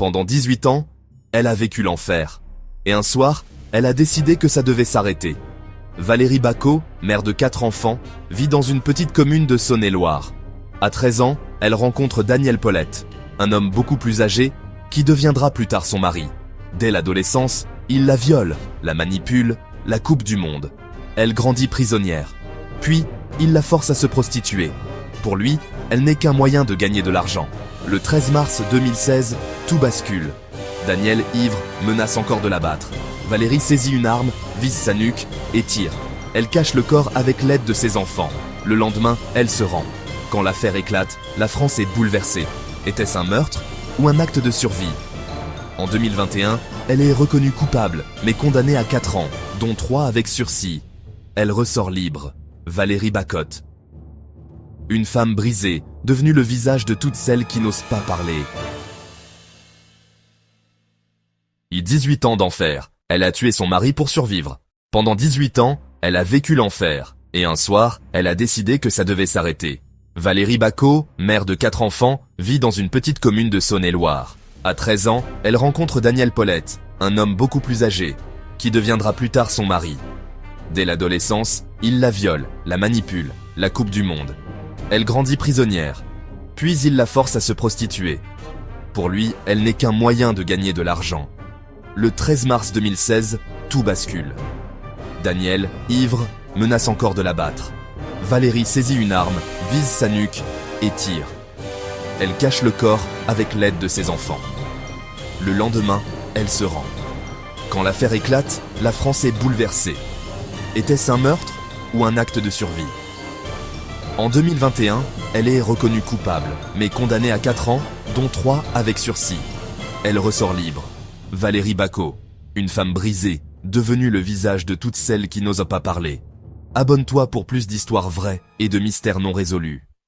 Pendant 18 ans, elle a vécu l'enfer. Et un soir, elle a décidé que ça devait s'arrêter. Valérie Bacot, mère de 4 enfants, vit dans une petite commune de Saône-et-Loire. À 13 ans, elle rencontre Daniel Paulette, un homme beaucoup plus âgé, qui deviendra plus tard son mari. Dès l'adolescence, il la viole, la manipule, la coupe du monde. Elle grandit prisonnière. Puis, il la force à se prostituer. Pour lui, elle n'est qu'un moyen de gagner de l'argent. Le 13 mars 2016, tout bascule. Daniel, ivre, menace encore de l'abattre. Valérie saisit une arme, vise sa nuque et tire. Elle cache le corps avec l'aide de ses enfants. Le lendemain, elle se rend. Quand l'affaire éclate, la France est bouleversée. Était-ce un meurtre ou un acte de survie? En 2021, elle est reconnue coupable, mais condamnée à 4 ans, dont 3 avec sursis. Elle ressort libre. Valérie Bacot. Une femme brisée, devenue le visage de toutes celles qui n'osent pas parler. 18 ans d'enfer. Elle a tué son mari pour survivre. Pendant 18 ans, elle a vécu l'enfer. Et un soir, elle a décidé que ça devait s'arrêter. Valérie Bacot, mère de 4 enfants, vit dans une petite commune de Saône-et-Loire. À 13 ans, elle rencontre Daniel Paulette, un homme beaucoup plus âgé, qui deviendra plus tard son mari. Dès l'adolescence, il la viole, la manipule, la coupe du monde. Elle grandit prisonnière. Puis il la force à se prostituer. Pour lui, elle n'est qu'un moyen de gagner de l'argent. Le 13 mars 2016, tout bascule. Daniel, ivre, menace encore de l'abattre. Valérie saisit une arme, vise sa nuque et tire. Elle cache le corps avec l'aide de ses enfants. Le lendemain, elle se rend. Quand l'affaire éclate, la France est bouleversée. Était-ce un meurtre ou un acte de survie? En 2021, elle est reconnue coupable, mais condamnée à 4 ans, dont 3 avec sursis. Elle ressort libre. Valérie Bacot, une femme brisée, devenue le visage de toutes celles qui n'osent pas parler. Abonne-toi pour plus d'histoires vraies et de mystères non résolus.